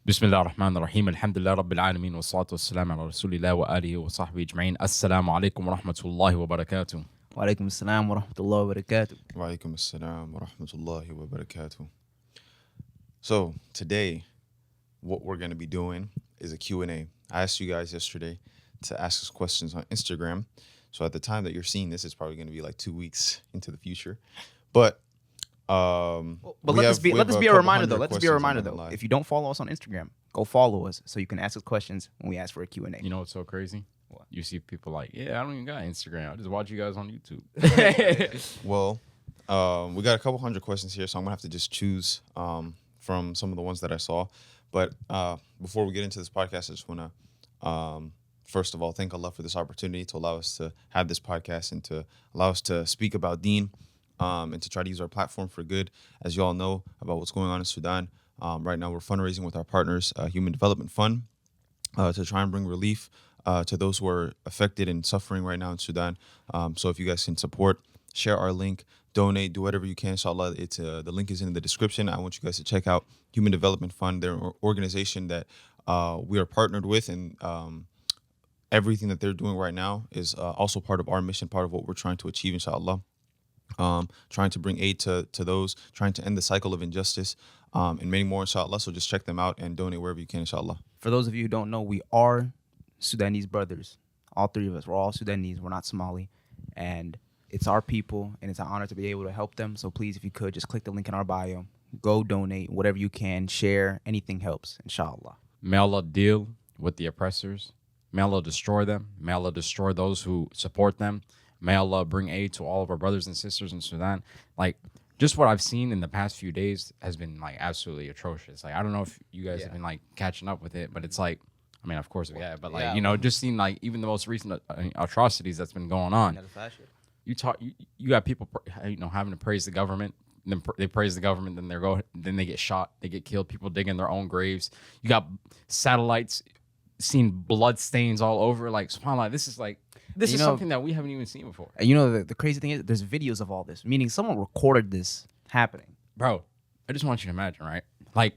بسم الله الرحمن الرحيم الحمد لله رب العالمين والصلاة والسلام على رسول الله وآله وصحبه أجمعين السلام عليكم ورحمة الله وبركاته. وعليكم السلام ورحمة الله وبركاته. Walaikum assalam wa rahmatullahi wa barakatuh. So today, what we're going to be doing is a Q&A. I asked you guys yesterday to ask us questions on Instagram. So at the time that you're seeing this, it's probably going to be like 2 weeks into the future. But let this be a reminder though. Let this be a reminder though. If you don't follow us on Instagram, go follow us so you can ask us questions when we ask for a Q&A. You know what's so crazy? What? You see people like, yeah, I don't even got Instagram. I just watch you guys on YouTube. Well, we got a couple hundred questions here, so I'm going to have to just choose from some of the ones that I saw. But before we get into this podcast, I just want to, first of all, thank Allah for this opportunity to allow us to have this podcast and to allow us to speak about Deen and to try to use our platform for good. As you all know about what's going on in Sudan, right now we're fundraising with our partners, Human Development Fund, to try and bring relief to those who are affected and suffering right now in Sudan. So if you guys can support, share our link, donate, do whatever you can, inshallah. It's the link is in the description. I want you guys to check out Human Development Fund. They're an organization that we are partnered with, and everything that they're doing right now is also part of our mission, part of what we're trying to achieve, inshallah. Trying to bring aid to those, trying to end the cycle of injustice, and many more, inshallah. So just check them out and donate wherever you can, inshallah. For those of you who don't know, we are Sudanese brothers. All three of us. We're all Sudanese. We're not Somali. And it's our people, and it's an honor to be able to help them. So please, if you could, just click the link in our bio. Go donate whatever you can. Share. Anything helps, inshallah. May Allah deal with the oppressors. May Allah destroy them. May Allah destroy those who support them. May Allah bring aid to all of our brothers and sisters in Sudan. Like, just what I've seen in the past few days has been, like, absolutely atrocious. Like, I don't know if you guys have been, like, catching up with it, but it's like, I mean, of course we have, but, like, you know, just seeing, like, even the most recent atrocities that's been going on. You got people, you know, having to praise the government. Then they praise the government, then they get shot, they get killed. People digging their own graves. You got satellites, seeing blood stains all over. Like, subhanAllah, this is something that we haven't even seen before. And you know, the crazy thing is, there's videos of all this, meaning someone recorded this happening. Bro, I just want you to imagine, right? Like,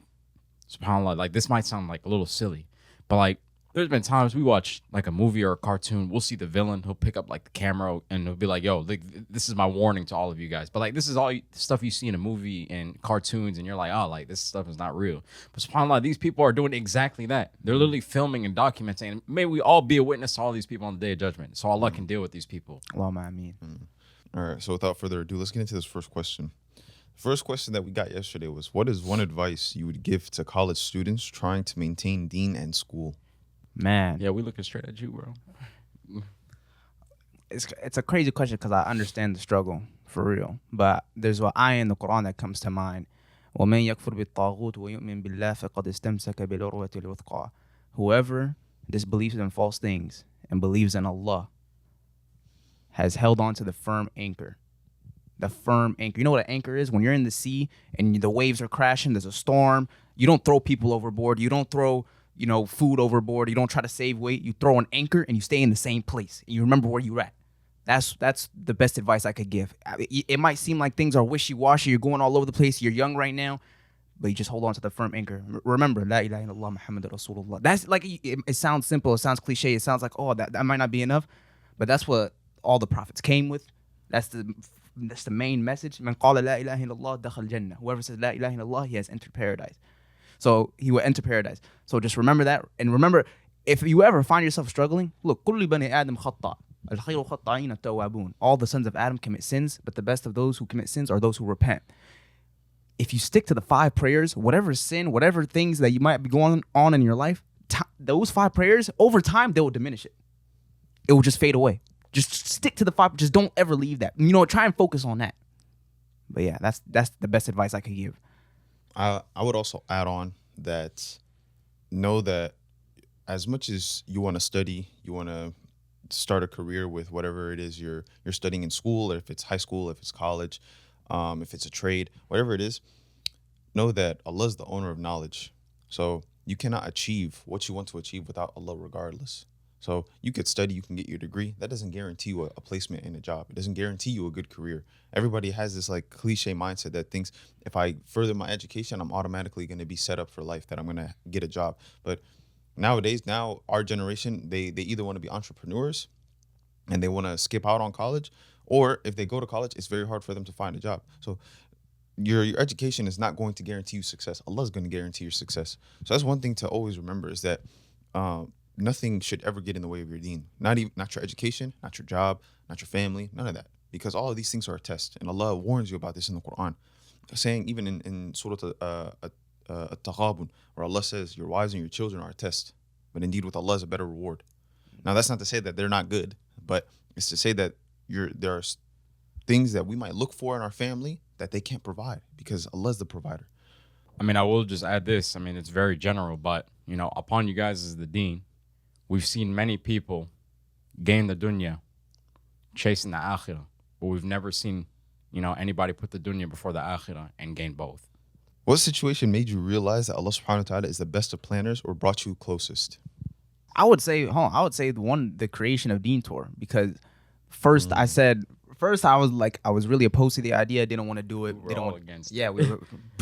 subhanAllah, like, this might sound like a little silly, but, like, there's been times we watch, like, a movie or a cartoon. We'll see the villain. He'll pick up, like, the camera and he'll be like, yo, like, this is my warning to all of you guys. But, like, this is all stuff you see in a movie and cartoons, and you're like, oh, like, this stuff is not real. But subhanAllah, these people are doing exactly that. They're literally filming and documenting. And may we all be a witness to all these people on the Day of Judgment, so Allah can deal with these people. Allahumma ameen. All right, so without further ado, let's get into this first question. The first question that we got yesterday was, what is one advice you would give to college students trying to maintain Deen and school? Man. Yeah, we looking straight at you, bro. It's a crazy question because I understand the struggle, for real. But there's an ayah in the Quran that comes to mind. وَمَنْ يَكْفُرْ بِالطَّاغُوتِ وَيُؤْمِنْ بِاللَّهِ فَقَدْ اسْتَمْسَكَ بِالْعُرْوَةِ الْوُثْقَى. Whoever disbelieves in false things and believes in Allah has held on to the firm anchor. The firm anchor. You know what an anchor is? When you're in the sea and the waves are crashing, there's a storm, you don't throw people overboard. You don't throw, you know, food overboard. You don't try to save weight. You throw an anchor and you stay in the same place. And you remember where you're at. That's the best advice I could give. It might seem like things are wishy-washy. You're going all over the place. You're young right now, but you just hold on to the firm anchor. Remember, La ilaha illallah Muhammad Rasulullah. That's like, it sounds simple. It sounds cliche. It sounds like, oh, that might not be enough. But that's what all the prophets came with. That's the main message. Man qala la ilaha illallah dakhal jannah. Whoever says la ilaha illallah, he has entered paradise. So he will enter paradise. So just remember that. And remember, if you ever find yourself struggling, look, كل بني آدم خطأ. الخير خطائين التوابون. All the sons of Adam commit sins, but the best of those who commit sins are those who repent. If you stick to the 5 prayers, whatever sin, whatever things that you might be going on in your life, those 5 prayers, over time, they will diminish it. It will just fade away. Just stick to the 5. Just don't ever leave that. You know, try and focus on that. But yeah, that's the best advice I could give. I would also add on that, know that as much as you want to study, you want to start a career with whatever it is you're studying in school, or if it's high school, if it's college, if it's a trade, whatever it is, know that Allah is the owner of knowledge. So you cannot achieve what you want to achieve without Allah regardless. So you could study, you can get your degree. That doesn't guarantee you a placement in a job. It doesn't guarantee you a good career. Everybody has this like cliche mindset that thinks if I further my education, I'm automatically going to be set up for life, that I'm going to get a job. But nowadays, now our generation, they either want to be entrepreneurs and they want to skip out on college, or if they go to college, it's very hard for them to find a job. So your education is not going to guarantee you success. Allah is going to guarantee your success. So that's one thing to always remember, is that nothing should ever get in the way of your deen. Not your education, not your job, not your family, none of that. Because all of these things are a test. And Allah warns you about this in the Quran. Saying even in Surah At-Taghabun, where Allah says your wives and your children are a test. But indeed with Allah is a better reward. Now that's not to say that they're not good, but it's to say that there are things that we might look for in our family that they can't provide, because Allah is the provider. I mean, I will just add this. I mean, it's very general, but, upon you guys as the deen, we've seen many people gain the dunya chasing the akhirah, but we've never seen, anybody put the dunya before the akhirah and gain both. What situation made you realize that Allah subhanahu wa ta'ala is the best of planners, or brought you closest? I would say the creation of DeenTour, because first I was really opposed to the idea. Didn't want to do it. We're all against it. Yeah, we were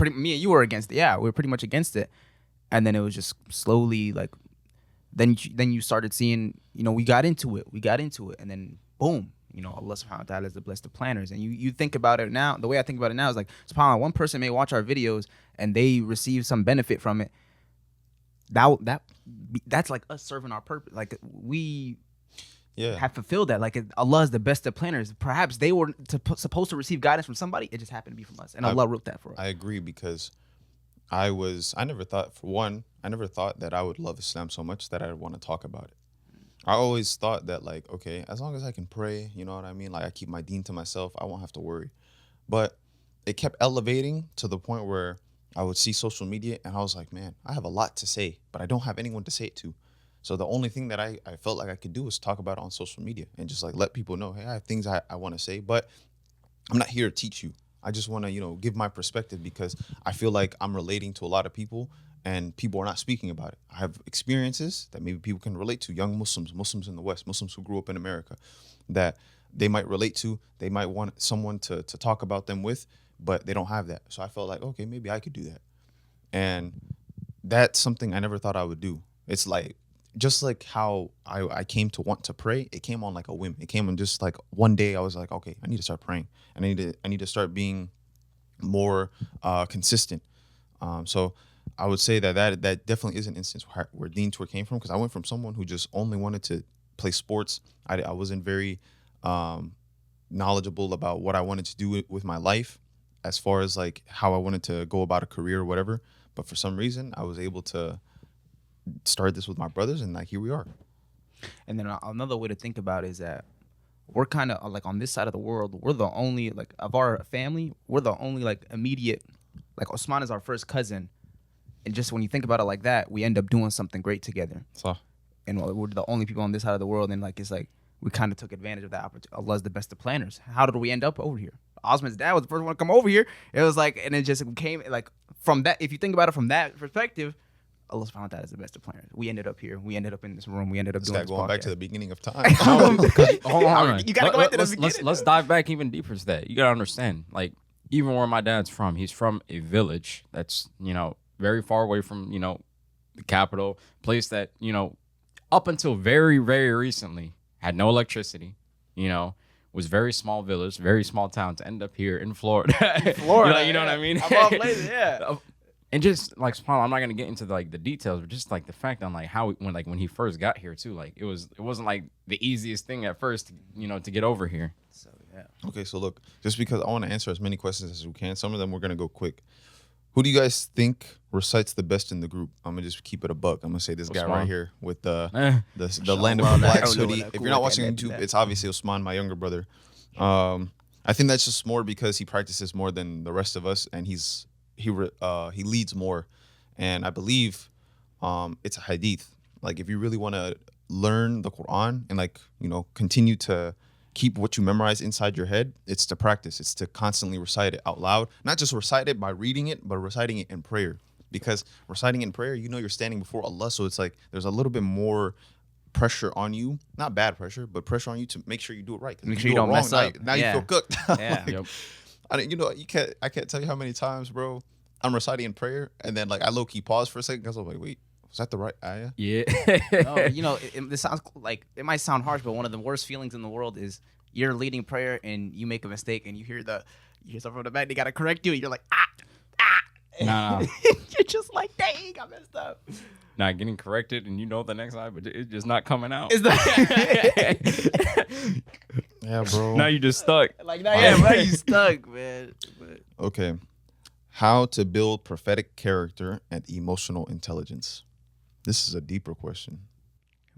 me and you were against it. Yeah, we were pretty much against it. And then it was just slowly like, then you started seeing, we got into it, and then boom, Allah subhanahu wa ta'ala is the blessed of planners. And you think about it now, the way I think about it now is like, subhanAllah, one person may watch our videos and they receive some benefit from it. That's like us serving our purpose. Like we have fulfilled that. Like Allah is the best of planners. Perhaps they were supposed to receive guidance from somebody. It just happened to be from us, and Allah wrote that for us. I agree, because I never thought that I would love Islam so much that I'd want to talk about it. I always thought that, like, okay, as long as I can pray, you know what I mean? Like, I keep my deen to myself, I won't have to worry. But it kept elevating to the point where I would see social media and I was like, man, I have a lot to say, but I don't have anyone to say it to. So the only thing that I felt like I could do was talk about it on social media and just like let people know, hey, I have things I want to say, but I'm not here to teach you. I just want to, give my perspective, because I feel like I'm relating to a lot of people and people are not speaking about it. I have experiences that maybe people can relate to, young Muslims in the West, Muslims who grew up in America, that they might relate to. They might want someone to talk about them with, but they don't have that. So I felt like, okay, maybe I could do that. And that's something I never thought I would do. It's like, just like how I came to want to pray, it came on like a whim. It came on just like one day I was like, okay, I need to start praying. And I need to start being more consistent. So I would say that definitely is an instance where DeenTour came from, because I went from someone who just only wanted to play sports. I wasn't very knowledgeable about what I wanted to do with my life, as far as like how I wanted to go about a career or whatever. But for some reason, I was able to start this with my brothers, and like here we are. And then another way to think about it is that we're kind of like on this side of the world, we're the only, like, of our family, we're the only like immediate, like Osman is our first cousin, and just when you think about it like that, we end up doing something great together. So, and we're the only people on this side of the world, and like it's like we kind of took advantage of that opportunity. Allah's the best of planners. How did we end up over here? Osman's dad was the first one to come over here. It was like, and it just came like from that. If you think about it from that perspective, Allah subhanahu wa ta'ala is the best of planners. We ended up here. We ended up in this room. We ended up doing this going podcast. back to the beginning of time. Hold on. You gotta go back to the beginning. Let's dive back even deeper to that. You gotta understand, like, even where my dad's from, he's from a village that's, very far away from, the capital, place that, up until very, very recently had no electricity, was very small village, very small town, to end up here in Florida. Florida, you know what I mean? Yeah. And just like, I'm not gonna get into like the details, but just like the fact on like how when he first got here too, like it wasn't like the easiest thing at first, to get over here. So yeah. Okay, so look, just because I want to answer as many questions as we can, some of them we're gonna go quick. Who do you guys think recites the best in the group? I'm gonna just keep it a buck. I'm gonna say this guy right here with the land of the blacks hoodie. If you're not watching on YouTube, it's obviously Osman, my younger brother. I think that's just more because he practices more than the rest of us, and he leads more. And I believe it's a hadith. Like, if you really want to learn the Quran and like continue to keep what you memorize inside your head, it's to practice. It's to constantly recite it out loud. Not just recite it by reading it, but reciting it in prayer. Because reciting in prayer, you're standing before Allah, so it's like there's a little bit more pressure on you, not bad pressure, but pressure on you to make sure you do it right. Make sure you don't mess up. Now you feel cooked. Yeah. Yep. I can't tell you how many times, bro, I'm reciting in prayer and then like I low key pause for a second because I'm like, wait, was that the right ayah? Yeah. No, you know, this sounds like, it might sound harsh, but one of the worst feelings in the world is you're leading prayer and you make a mistake and you hear something from the back, they gotta correct you, and you're like, Nah. you're just like, dang, I messed up. Not getting corrected, and you know the next eye, but it's just not coming out. Is that Yeah, bro. Now you just stuck. like, nah, yeah, bro, you stuck, man. But Okay. How to build prophetic character and emotional intelligence. This is a deeper question.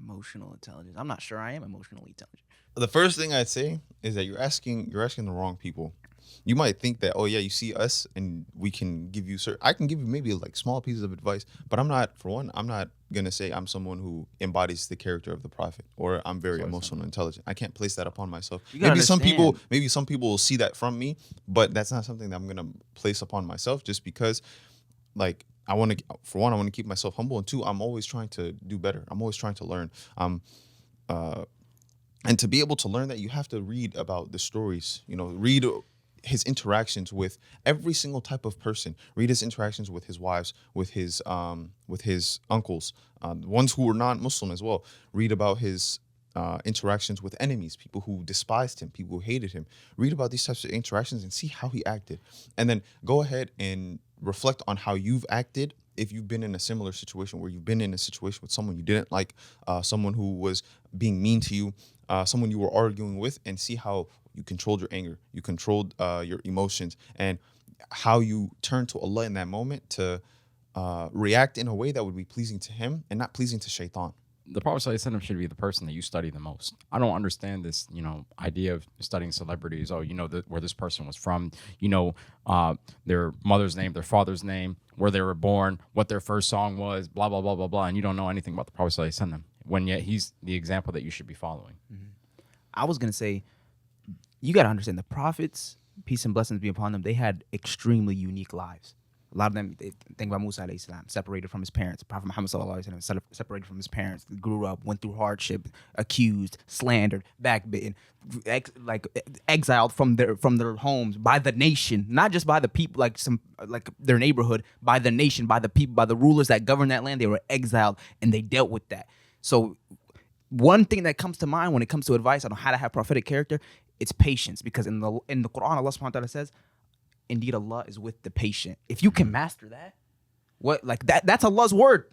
emotional intelligence. I'm not sure I am emotionally intelligent. The first thing I'd say is that you're asking the wrong people. You might think that, oh yeah, you see us and we can give you I can give you maybe like small pieces of advice, but I'm not gonna say I'm someone who embodies the character of the prophet or I'm very emotional intelligent. I can't place that upon myself. Maybe some people will see that from me, but that's not something that I'm gonna place upon myself just because like I want to keep myself humble, and two, I'm always trying to do better. I'm always trying to learn. And to be able to learn that, you have to read about the stories, read his interactions with every single type of person, read his interactions with his wives, with his uncles, ones who were non-Muslim as well, read about his interactions with enemies, people who despised him, people who hated him. Read about these types of interactions and see how he acted. And then go ahead and reflect on how you've acted if you've been in a similar situation, where you've been in a situation with someone you didn't like, someone who was being mean to you, someone you were arguing with, and see how you controlled your anger, you controlled your emotions, and how you turned to Allah in that moment to react in a way that would be pleasing to him and not pleasing to shaitan. The Prophet ﷺ should be the person that you study the most. I don't understand this, idea of studying celebrities. Oh, where this person was from, their mother's name, their father's name, where they were born, what their first song was, blah, blah, blah, blah, blah. And you don't know anything about the Prophet ﷺ, when yet he's the example that you should be following. Mm-hmm. I was going to say, you got to understand the prophets, peace and blessings be upon them, they had extremely unique lives. A lot of them, think about Musa alayhi salam, separated from his parents. Prophet Muhammad sallallahu alaihi wasallam, separated from his parents, grew up, went through hardship, accused, slandered, backbitten, exiled from their homes by the nation, not just by the people, like their neighborhood, by the nation, by the people, by the rulers that govern that land. They were exiled, and they dealt with that. So one thing that comes to mind when it comes to advice on how to have prophetic character, it's patience, because in the Quran, Allah subhanahu wa ta'ala says, indeed, Allah is with the patient. If you can master that, that's Allah's word.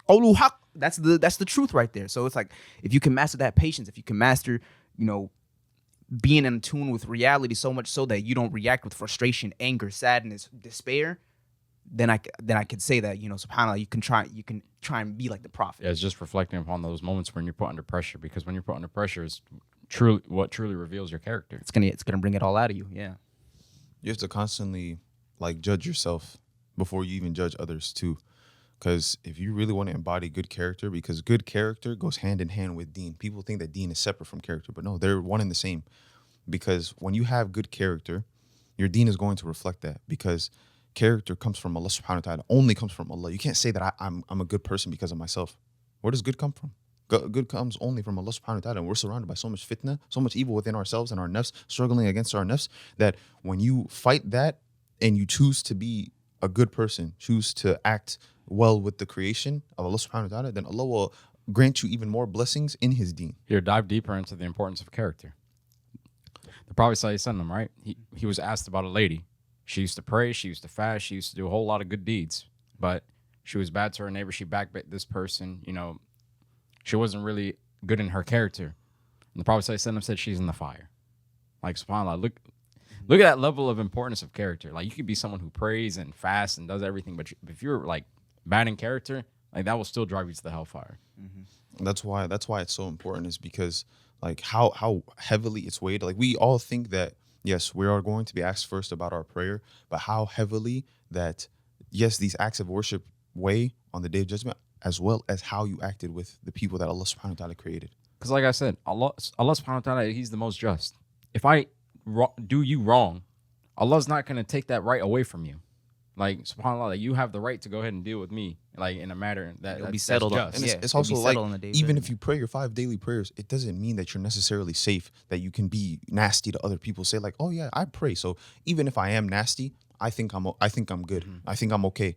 That's the truth right there. So it's like, if you can master that patience, if you can master, being in tune with reality so much so that you don't react with frustration, anger, sadness, despair, then I could say that, subhanAllah, you can try and be like the prophet. Yeah, it's just reflecting upon those moments when you're put under pressure, because when you're put under pressure is what truly reveals your character. It's gonna bring it all out of you. Yeah. You have to constantly judge yourself before you even judge others too. Because if you really want to embody good character, because good character goes hand in hand with deen. People think that deen is separate from character, but no, they're one and the same. Because when you have good character, your deen is going to reflect that, because character comes from Allah subhanahu wa ta'ala, only comes from Allah. You can't say that I'm a good person because of myself. Where does good come from? Good comes only from Allah subhanahu wa ta'ala, and we're surrounded by so much fitna, so much evil within ourselves and our nafs, struggling against our nafs, that when you fight that and you choose to be a good person, choose to act well with the creation of Allah subhanahu wa ta'ala, then Allah will grant you even more blessings in his deen. Here, dive deeper into the importance of character. The Prophet ﷺ, right? He was asked about a lady. She used to pray, she used to fast, she used to do a whole lot of good deeds, but she was bad to her neighbor. She backbit this person, she wasn't really good in her character. And the Prophet ﷺ said she's in the fire. Like, subhanAllah, look at that level of importance of character. Like, you could be someone who prays and fasts and does everything, but if you're bad in character, that will still drive you to the hellfire. Mm-hmm. That's why it's so important, is because how heavily it's weighed. We all think that, yes, we are going to be asked first about our prayer, but how heavily that, yes, these acts of worship weigh on the day of judgment, as well as how you acted with the people that Allah subhanahu wa ta'ala created. Because like I said, Allah subhanahu wa ta'ala, he's the most just. If I do you wrong, Allah's not going to take that right away from you. Like, subhanAllah, like, you have the right to go ahead and deal with me, like, in a matter It'll be that's settled on- just. And Yeah, it's it'll be also like, settled on the day of even if judgment. you pray your 5 daily prayers, it doesn't mean that you're necessarily safe, that you can be nasty to other people. Say like, oh yeah, I pray. So even if I am nasty, I think I'm good. Mm-hmm. I think I'm okay.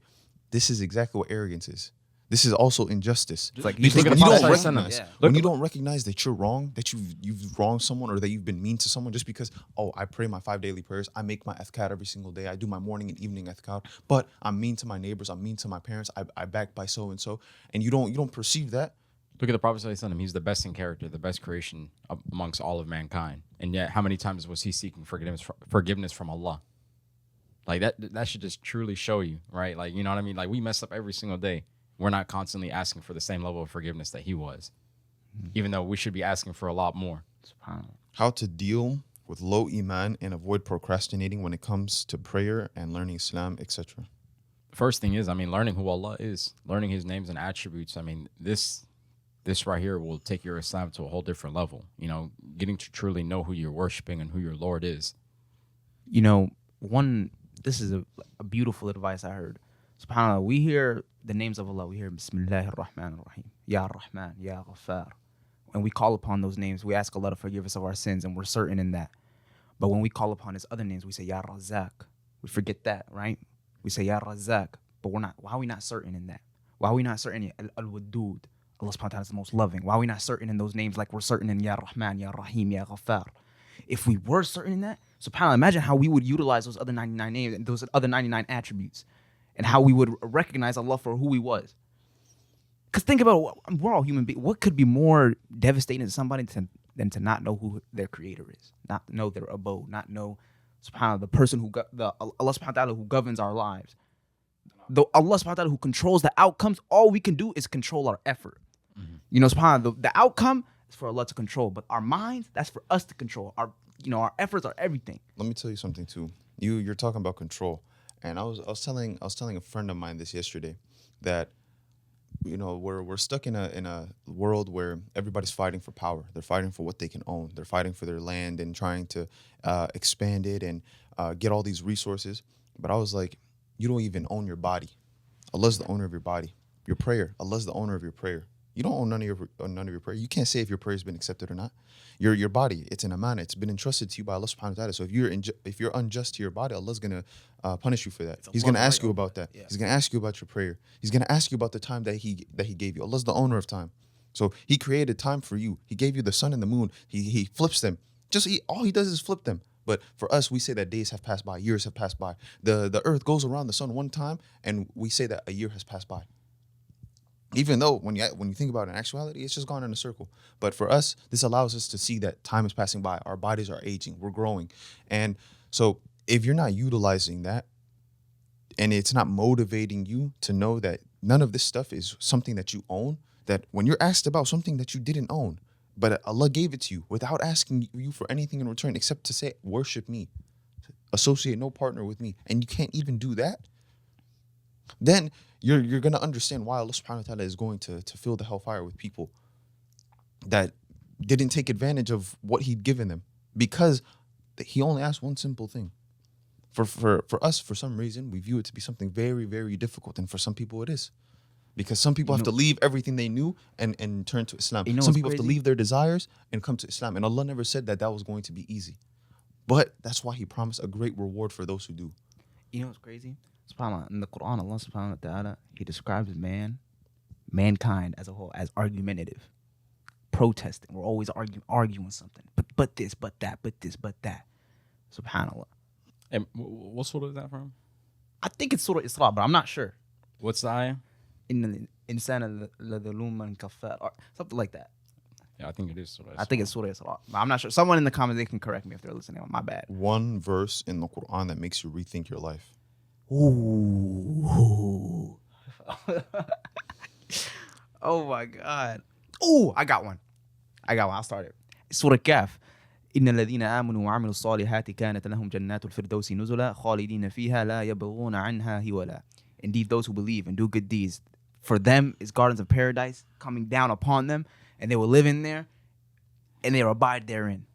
This is exactly what arrogance is. This is also injustice. It's like Because look at when the you don't Prophet recognize, yeah. when you don't recognize that you're wrong, that you've wronged someone or that you've been mean to someone, just because, oh, I pray my 5 daily prayers, I make my adhkar every single day, I do my morning and evening adhkar, but I'm mean to my neighbors, I'm mean to my parents, I back by so and so, and you don't perceive that. Look at the Prophet ﷺ. He's the best in character, the best creation amongst all of mankind. And yet, how many times was he seeking forgiveness from Allah? Like, that should just truly show you, right? Like, you know what I mean? Like, we mess up every single day. We're not constantly asking for the same level of forgiveness that he was, even though we should be asking for a lot more. SubhanAllah. How to deal with low iman and avoid procrastinating when it comes to prayer and learning Islam, etc. First thing is, I mean, learning who Allah is, learning his names and attributes. I mean, this right here will take your Islam to a whole different level. You know, getting to truly know who you're worshiping and who your Lord is. You know, this is a beautiful advice I heard. SubhanAllah, we hear the names of Allah. We hear Bismillahir Rahmanir Rahim, Ya Rahman, Ya Ghaffar. When we call upon those names, we ask Allah to forgive us of our sins, and we're certain in that. But when we call upon his other names, we say Ya Razak. We forget that, right? We say Ya Razak, but we're not. Why are we not certain in that? Why are we not certain in Al-Wadud? Allah subhanahu wa ta'ala is the most loving. Why are we not certain in those names like we're certain in Ya Rahman, Ya Rahim, Ya Ghaffar? If we were certain in that, subhanAllah, imagine how we would utilize those other 99 names and those other 99 attributes, and how we would recognize Allah for who he was. Because think about it, we're all human beings. What could be more devastating to somebody than to not know who their creator is, not know their abode, not know, subhanAllah, the person who Allah subhanahu wa ta'ala who governs our lives. Though Allah subhanahu wa ta'ala who controls the outcomes, all we can do is control our effort. You know, subhanAllah, the outcome is for Allah to control, but our minds, that's for us to control. Our efforts are everything. Let me tell you something too. You're talking about control, and I was telling a friend of mine this yesterday that, you know, we're stuck in a world where everybody's fighting for power. They're fighting for what they can own. They're fighting for their land and trying to expand it and get all these resources. But I was like, you don't even own your body. Allah's the owner of your body. Your prayer, Allah's the owner of your prayer. You don't own none of your prayer. You can't say if your prayer has been accepted or not. Your body, it's an amana. It's been entrusted to you by Allah subhanahu wa ta'ala. So if you're unjust to your body, Allah's gonna punish you for that. He's gonna ask you about that. Yeah. He's gonna ask you about your prayer. He's gonna ask you about the time that he gave you. Allah's the owner of time. So he created time for you. He gave you the sun and the moon. He flips them. All he does is flip them. But for us, we say that days have passed by, years have passed by. The earth goes around the sun one time, and we say that a year has passed by. Even though when you think about it in actuality, it's just gone in a circle. But for us, this allows us to see that time is passing by. Our bodies are aging. We're growing. And so if you're not utilizing that, and it's not motivating you to know that none of this stuff is something that you own, that when you're asked about something that you didn't own, but Allah gave it to you without asking you for anything in return except to say, worship me, associate no partner with me, and you can't even do that, then you're going to understand why Allah subhanahu wa ta'ala is going to fill the hellfire with people that didn't take advantage of what he'd given them, because he only asked one simple thing. For us, for some reason, we view it to be something very, very difficult, and for some people it is. Because some people have to leave everything they knew and turn to Islam. Some people have to leave their desires and come to Islam. And Allah never said that was going to be easy. But that's why he promised a great reward for those who do. You know what's crazy? SubhanAllah, in the Quran, Allah subhanahu wa ta'ala, he describes mankind as a whole, as argumentative, protesting. We're always arguing something. But this, but that, but this, but that. SubhanAllah. And what surah is that from? I think it's Surah Isra, but I'm not sure. What's the ayah? In Insana ladhaluman kafar, or something like that. Yeah, I think it is Surah Isra. I think it's Surah Isra, but I'm not sure. Someone in the comments, they can correct me if they're listening. My bad. One verse in the Quran that makes you rethink your life. Ooh. Oh my God. Ooh, I got one. I'll start it. Surah Kaf. إن الذين آمنوا وعملوا الصالحات كانت لهم جنات الفردوس نزلا خالدين فيها لا يبغون عنها هولا. Indeed, those who believe and do good deeds, for them is gardens of paradise coming down upon them, and they will live in there, and they will abide therein.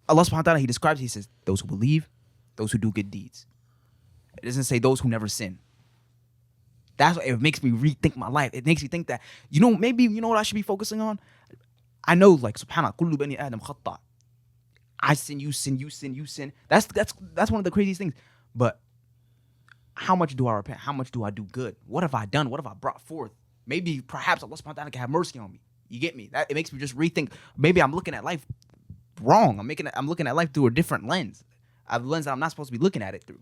Allah subhanahu wa ta'ala, he describes, he says, those who believe, those who do good deeds. It doesn't say those who never sin. That's what it makes me rethink my life. It makes me think that, maybe what I should be focusing on? I know, like, subhanAllah, kullu bani adam khata. I sin, you sin, you sin, you sin. That's one of the craziest things. But how much do I repent? How much do I do good? What have I done? What have I brought forth? Maybe, perhaps Allah subhanahu wa ta'ala can have mercy on me. You get me? It makes me just rethink. Maybe I'm looking at life wrong. I'm looking at life through a different lens. A lens that I'm not supposed to be looking at it through.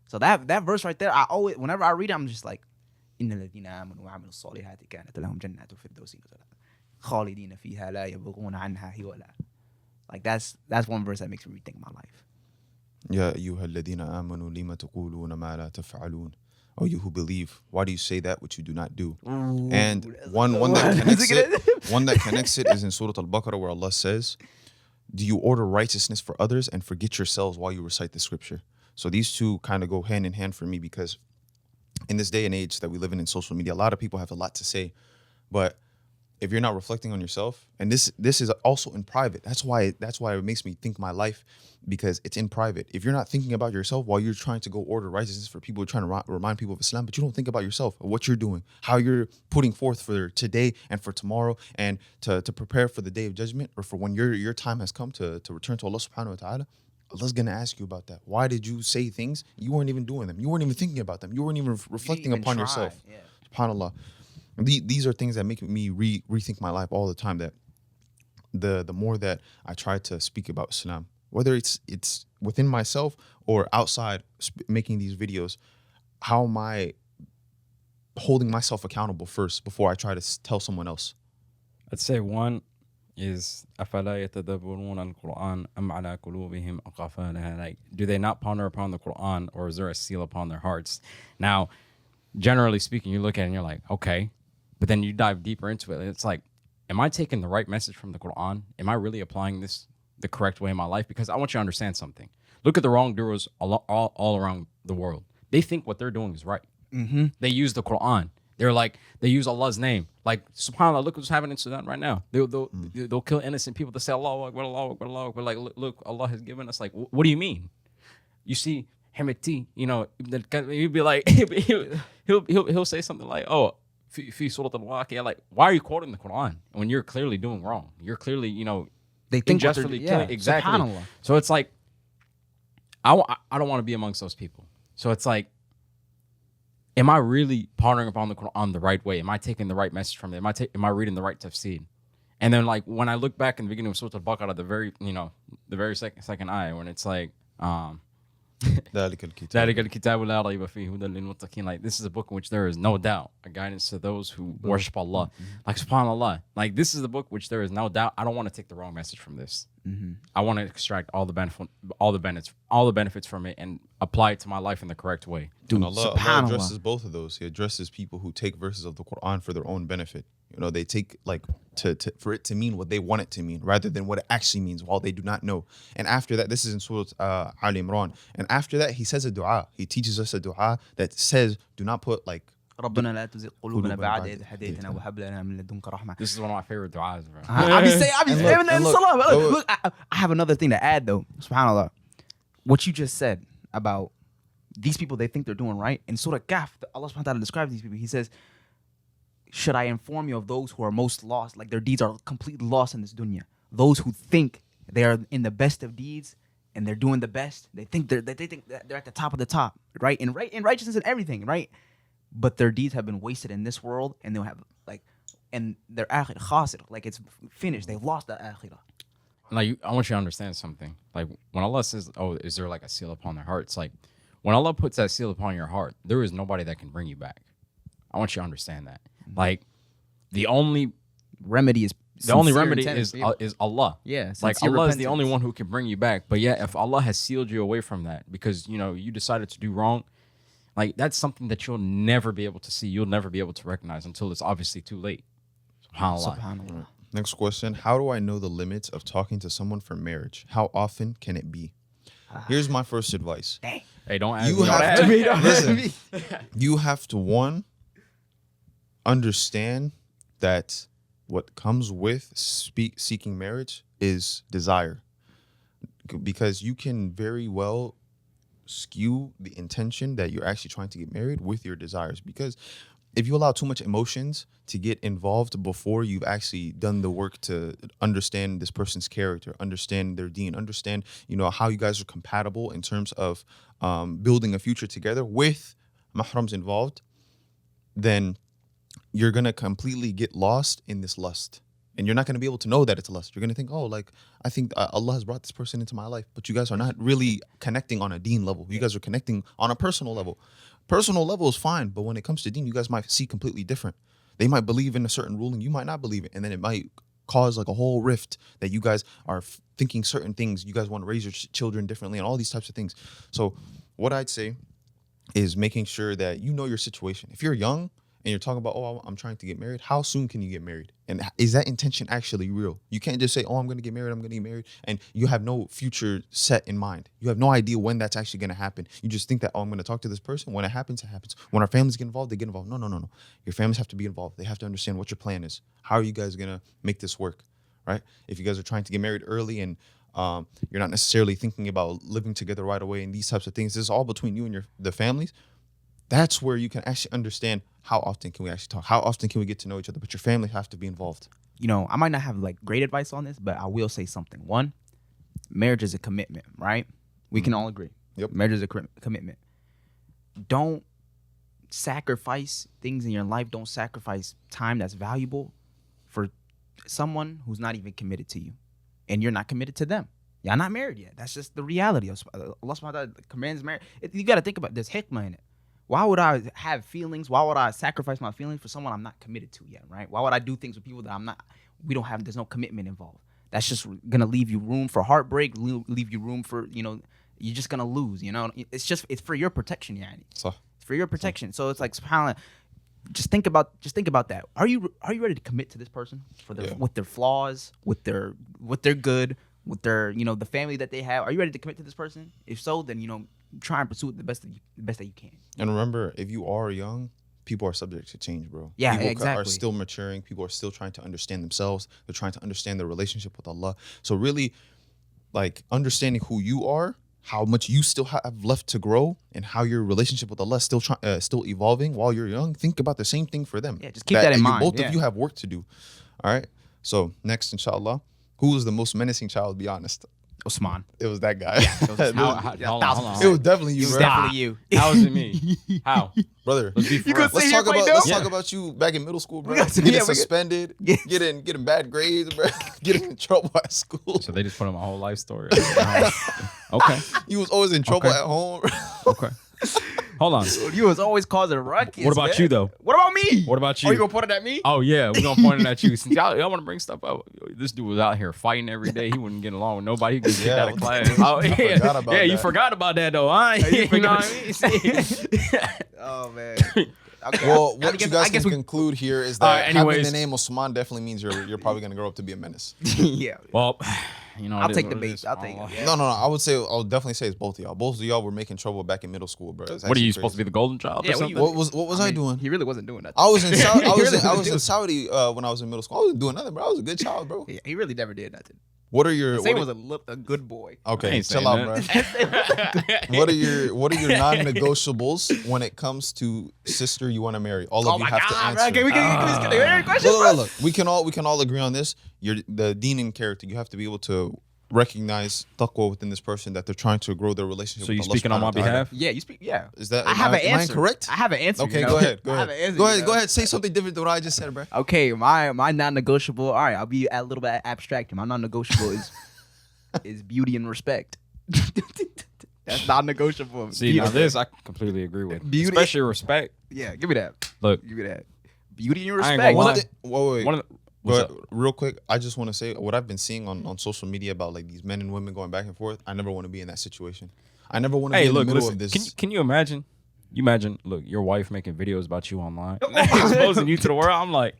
So that verse right there, whenever I read it, I'm just like, إن الذين آمنوا وعملوا الصالحات كانت لهم جنات الفردوس خالدين فيها لا يبغون عنها حولا. Like that's one verse that makes me rethink my life. يا أيها الذين آمنوا لما تقولون ما لا تفعلون. Oh, you who believe, why do you say that which you do not do? Ooh, and one that connects it is in Surah Al-Baqarah, where Allah says, do you order righteousness for others and forget yourselves while you recite the scripture? So these two kind of go hand in hand for me, because in this day and age that we live in social media, a lot of people have a lot to say, but if you're not reflecting on yourself, and this is also in private, that's why it makes me think my life, because it's in private. If you're not thinking about yourself while you're trying to go order righteousness for people, trying to remind people of Islam, but you don't think about yourself, what you're doing, how you're putting forth for today and for tomorrow, and to prepare for the day of judgment, or for when your time has come to return to Allah subhanahu wa ta'ala, Allah's going to ask you about that. Why did you say things? You weren't even doing them. You weren't even thinking about them. You weren't even reflecting upon yourself. Yeah. SubhanAllah. These are things that make me rethink my life all the time, that the more that I try to speak about Islam, whether it's within myself or outside making these videos, how am I holding myself accountable first before I try to tell someone else? I'd say one is أَفَلَا يَتَدَبَّرُونَ الْقُرْآنَ أَمْ عَلَى قُلُوبِهِمْ أَقْفَالُهَا. Like, do they not ponder upon the Quran, or is there a seal upon their hearts? Now, generally speaking, you look at it and you're like, okay, but then you dive deeper into it. It's like, am I taking the right message from the Quran? Am I really applying this the correct way in my life? Because I want you to understand something. Look at the wrongdoers all around the world. They think what they're doing is right. Mm-hmm. They use the Quran. They use Allah's name. Like, subhanAllah, look what's happening in Sudan right now. They'll kill innocent people. They say, Allahu Akbar, Allahu Akbar, Allahu Akbar. Like, look, Allah has given us, like, what do you mean? You see, Hemeti, he'd be like, he'll say something like, oh, fi Surah Al-Waqi'ah. Like, why are you quoting the Quran when you're clearly doing wrong? You're clearly, they think unjustly killing. Exactly. SubhanAllah. So it's like, I don't want to be amongst those people. So it's like, am I really pondering upon the Quran the right way? Am I taking the right message from it? Am I reading the right tafsir? And then, like, when I look back in the beginning of Surah Al-Baqarah, the very second ayah, when it's like, ذَلِكَ الْكِتَابُ لَا رَيْبَ فِيهِ هُدًى لِلْمُتَّقِينَ. Like, this is a book in which there is no doubt, a guidance to those who worship Allah. Like, subhanAllah, like, this is the book which there is no doubt. I don't want to take the wrong message from this. I want to extract all the benefits from it and apply it to my life in the correct way. Dude, Allah addresses both of those. He addresses people who take verses of the Quran for their own benefit. They take, like, for it to mean what they want it to mean, rather than what it actually means, while they do not know. And after that, this is in Surah Ali Imran. And after that, he says a dua. He teaches us a dua that says, do not put, like, ربنا لا تزغ قلوبنا بعد إذ هديتنا وهب لنا من لدنك رحمة. This is one of my favorite du'as, bro. I be saying that in salah. Look, I have another thing to add, though. SubhanAllah. What you just said about these people, they think they're doing right. In Surah Kahf, Allah subhanahu wa ta'ala describes these people. He says, should I inform you of those who are most lost? Like, their deeds are completely lost in this dunya. Those who think they are in the best of deeds and they're doing the best. They think they're at the top of the top, right? In righteousness and everything, right? But their deeds have been wasted in this world, and they'll have, like, and their akhirah khasir, like, it's finished. They've lost the akhirah. Like, I want you to understand something. Like, when Allah says, oh, is there like a seal upon their heart? It's like, when Allah puts that seal upon your heart, there is nobody that can bring you back. I want you to understand that. Like, the only remedy is Allah. Yeah, like, Allah is the only one who can bring you back. But yeah, if Allah has sealed you away from that because you decided to do wrong, like, that's something that you'll never be able to see. You'll never be able to recognize until it's obviously too late. SubhanAllah. Next question. How do I know the limits of talking to someone for marriage? How often can it be? Here's my first advice. Dang. Hey, don't ask me. Listen, you have to, one, understand that what comes with seeking marriage is desire. Because you can very well skew the intention that you're actually trying to get married with your desires. Because if you allow too much emotions to get involved before you've actually done the work to understand this person's character, understand their deen, understand, how you guys are compatible in terms of building a future together with mahrams involved, then you're going to completely get lost in this lust. And you're not going to be able to know that it's a lust. You're going to think, I think Allah has brought this person into my life. But you guys are not really connecting on a deen level. You guys are connecting on a personal level. Personal level is fine. But when it comes to deen, you guys might see completely different. They might believe in a certain ruling. You might not believe it. And then it might cause like a whole rift that you guys are thinking certain things. You guys want to raise your children differently and all these types of things. So what I'd say is making sure that you know your situation. If you're young, and you're talking about, I'm trying to get married, how soon can you get married? And is that intention actually real? You can't just say, I'm going to get married, and you have no future set in mind. You have no idea when that's actually going to happen. You just think that, I'm going to talk to this person. When it happens, it happens. When our families get involved, they get involved. No. Your families have to be involved. They have to understand what your plan is. How are you guys going to make this work, right? If you guys are trying to get married early and you're not necessarily thinking about living together right away and these types of things, this is all between you and the families. That's where you can actually understand how often can we actually talk? How often can we get to know each other? But your family have to be involved. I might not have like great advice on this, but I will say something. One, marriage is a commitment, right? We can all agree. Yep. Marriage is a commitment. Don't sacrifice things in your life. Don't sacrifice time that's valuable for someone who's not even committed to you. And you're not committed to them. Y'all not married yet. That's just the reality. Allah subhanahu wa ta'ala commands marriage. You got to think about this hikmah in it. Why would I have feelings? Why would I sacrifice my feelings for someone I'm not committed to yet, right? Why would I do things with people that there's no commitment involved? That's just going to leave you room for heartbreak, leave you room for, you're just going to lose, It's for your protection, yani. So, it's for your protection. So it's like, subhanAllah, just think about that. Are you ready to commit to this person with their flaws, with their good, with their, the family that they have? Are you ready to commit to this person? If so, then, try and pursue it the best that you can. And remember, if you are young, people are subject to change, bro. Yeah, people exactly. are still maturing. People are still trying to understand themselves. They're trying to understand their relationship with Allah. So really, like, understanding who you are, how much you still have left to grow, and how your relationship with Allah is still evolving while you're young. Think about the same thing for them. Yeah, just keep that in mind. Both of you have work to do. All right. So next, inshallah, who was the most menacing child? Be honest. Osman. It was that guy. Hold on. It was definitely you, It was bro. definitely you. How is it me? How? Brother, Let's be for real. let's talk about you back in middle school, bro. Getting suspended, getting bad grades, bro. Getting in trouble at school. So they just put on my whole life story. Okay. You was always in trouble at home. Okay. Hold on. You was always causing ruckus. What about you though? What about me? What about you? Are you gonna point it at me? Oh yeah, we're gonna point it at you. Since y'all want to bring stuff up, this dude was out here fighting every day. He wouldn't get along with nobody. He could get out of class. Oh yeah, forgot about you that. forgot about that though, huh? You know what I mean? Oh man. Okay. Well, what you guys can conclude here is that having anyways. the name Osman definitely means you're probably gonna grow up to be a menace. Yeah. Well, I'll take the bait. I'll take it. Yeah. No. I'll definitely say it's both of y'all. Both of y'all were making trouble back in middle school, bro. What are you supposed to be, the golden child or Yeah, something? What was I doing? He really wasn't doing that. I was in Saudi. I was in Saudi when I was in middle school. I wasn't doing nothing, bro. I was a good child, bro. Yeah, he really never did nothing. What are your? Say was a good boy. Okay, ain't chill saying out, bro. What are your non-negotiables when it comes to sister you want to marry? All of you have to answer. Okay, we can get questions. Look. We can all agree on this. You're the deen in character. You have to be able to recognize taqwa within this person, that they're trying to grow their relationship. So with you Allah speaking on my subhanahu wa ta'ala. behalf? Yeah, you speak. Yeah. Is that? I have an answer. Am I incorrect? I have an answer. Okay, you know? go ahead. I have an answer, Go ahead. Say something different than what I just said, bro. Okay, my non-negotiable. All right, I'll be a little bit abstract. My non-negotiable is beauty and respect. That's non-negotiable. See, now this I completely agree with. Beauty. Especially respect. Yeah, give me that. Look, Give me that. Beauty and I ain't respect. gonna lie. Wait. one of the, Go what's ahead. up? Real quick, I just want to say what I've been seeing on social media about like these men and women going back and forth. I never want to be in that situation. I never want to be Hey, in look, the middle listen. of this. Can you imagine? You imagine, look, your wife making videos about you online, exposing you to the world. I'm like,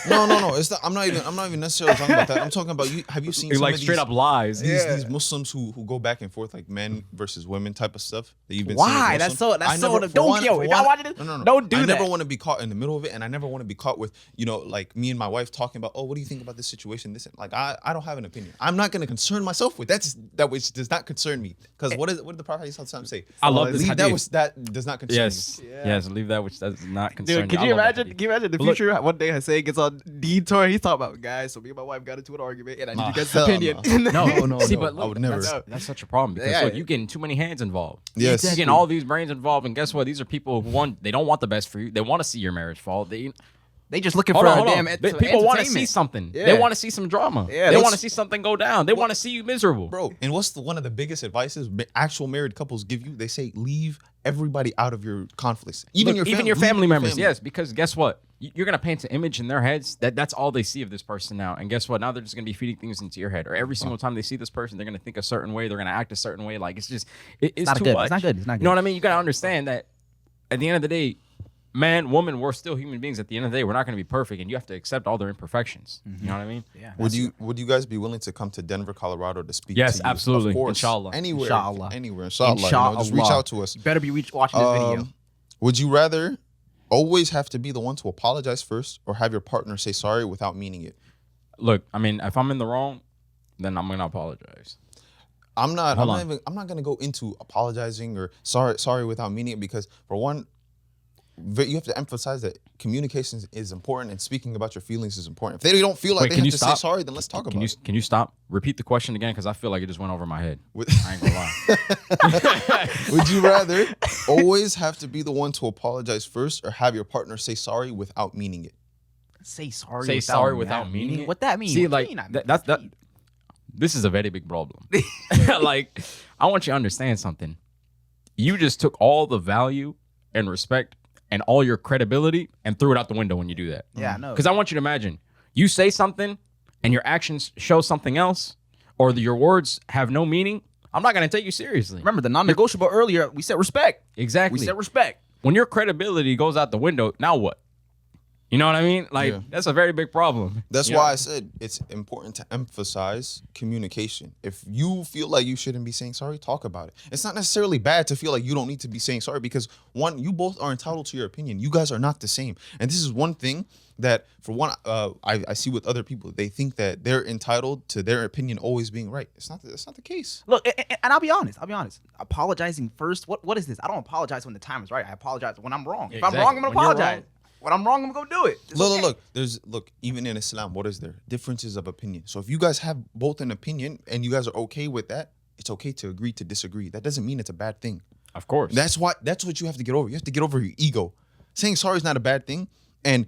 No. It's not. I'm not even necessarily talking about that. I'm talking about you. Have you seen some like of straight up lies. these Muslims who go back and forth like men versus women type of stuff that you've been Why? seeing? That's Muslims? so. That's I so. never- Don't yo. If y'all watching this, No. don't do I that. never want to be caught in the middle of it, and I never want to be caught with like me and my wife talking about, oh, what do you think about this situation? This like I don't have an opinion. I'm not going to concern myself with that which does not concern me, because what did the Prophet say? I love this Leave that hadith. which that does not concern Yes, me. yes. Leave that which does not concern. Dude, can you imagine? Can you imagine the future? One day Hussein gets on DeenTour. He's talking about, guys. So me and my wife got into an argument, and I need you guys' hell opinion. No. See, but I look, would never. That's such a problem because Yeah. look, you getting too many hands involved. Yes. You're getting all these brains involved, and guess what? These are people who they don't want the best for you. They want to see your marriage fall. They just looking Hold for on, a hold on. damn People want to see entertainment. something. Yeah. They want to see some drama. Yeah, they that's- want to see something go down. They want to see you miserable. Bro, and what's one of the biggest advices actual married couples give you? They say leave everybody out of your conflicts, even Look, your even your leave family members. family. Yes, because guess what? You're gonna paint an image in their heads that's all they see of this person now. And guess what? Now they're just gonna be feeding things into your head. Or every single time they see this person, they're gonna think a certain way. They're gonna act a certain way. Like it's just it's not too good. much. It's not good. It's not You good. know what I mean? You gotta understand that at the end of the day, man, woman, we're still human beings. At the end of the day, we're not gonna be perfect, and you have to accept all their imperfections. You know what I mean? Yeah. Would you guys be willing to come to Denver, Colorado to speak? Yes, to you? absolutely. Of course. Inshallah. Anywhere. Inshallah. Inshallah. Just reach out to us. You better be watching this video. Would you rather always have to be the one to apologize first, or have your partner say sorry without meaning it? Look, I mean, if I'm in the wrong, then I'm gonna apologize. I'm not Hold on. gonna go into apologizing or sorry without meaning it, because for one, you have to emphasize that communication is important and speaking about your feelings is important. If they don't feel like Wait, they can have you to stop? say sorry, then let's talk about it. Can you stop? Repeat the question again, because I feel like it just went over my head. With- I ain't gonna lie. Would you rather always have to be the one to apologize first, or have your partner say sorry without meaning it? Say sorry. Say sorry without meaning it? What that mean? See, What like you mean? that's that. This is a very big problem. Like, I want you to understand something. You just took all the value and respect and all your credibility and threw it out the window when you do that. Yeah, I know. Because I want you to imagine, you say something and your actions show something else, or your words have no meaning. I'm not gonna take you seriously. Remember the non-negotiable earlier. We said respect. Exactly. We said respect. When your credibility goes out the window, now what? You know what I mean? Like, Yeah. that's a very big problem. That's You know? why I said it's important to emphasize communication. If you feel like you shouldn't be saying sorry, talk about it. It's not necessarily bad to feel like you don't need to be saying sorry, because one, you both are entitled to your opinion. You guys are not the same. And this is one thing that, for one, I see with other people. They think that they're entitled to their opinion always being right. That's not the case. Look, and I'll be honest. Apologizing first. What is this? I don't apologize when the time is right. I apologize when I'm wrong. If I'm Exactly. wrong, I'm gonna When you're apologize. wrong. When I'm wrong, I'm gonna do it. It's okay. Look. Even in Islam, what is there? Differences of opinion. So if you guys have both an opinion and you guys are okay with that, it's okay to agree to disagree. That doesn't mean it's a bad thing. Of course. That's what you have to get over. You have to get over your ego. Saying sorry is not a bad thing, and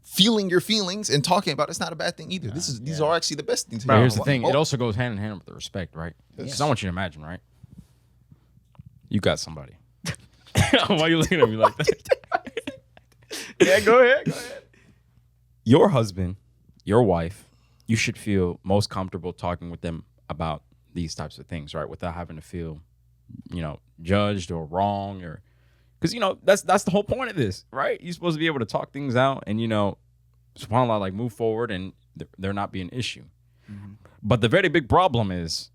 feeling your feelings and talking about it's not a bad thing either. These are actually the best things. But here's the thing. It also goes hand in hand with the respect, right? Yes. Because I want you to imagine, right? You got somebody. Why are you looking at me like that? Yeah, go ahead. Your husband, your wife, you should feel most comfortable talking with them about these types of things, right? Without having to feel, judged or wrong, or because that's the whole point of this, right? You're supposed to be able to talk things out and subhanAllah, like move forward and there not be an issue. Mm-hmm. But the very big problem is,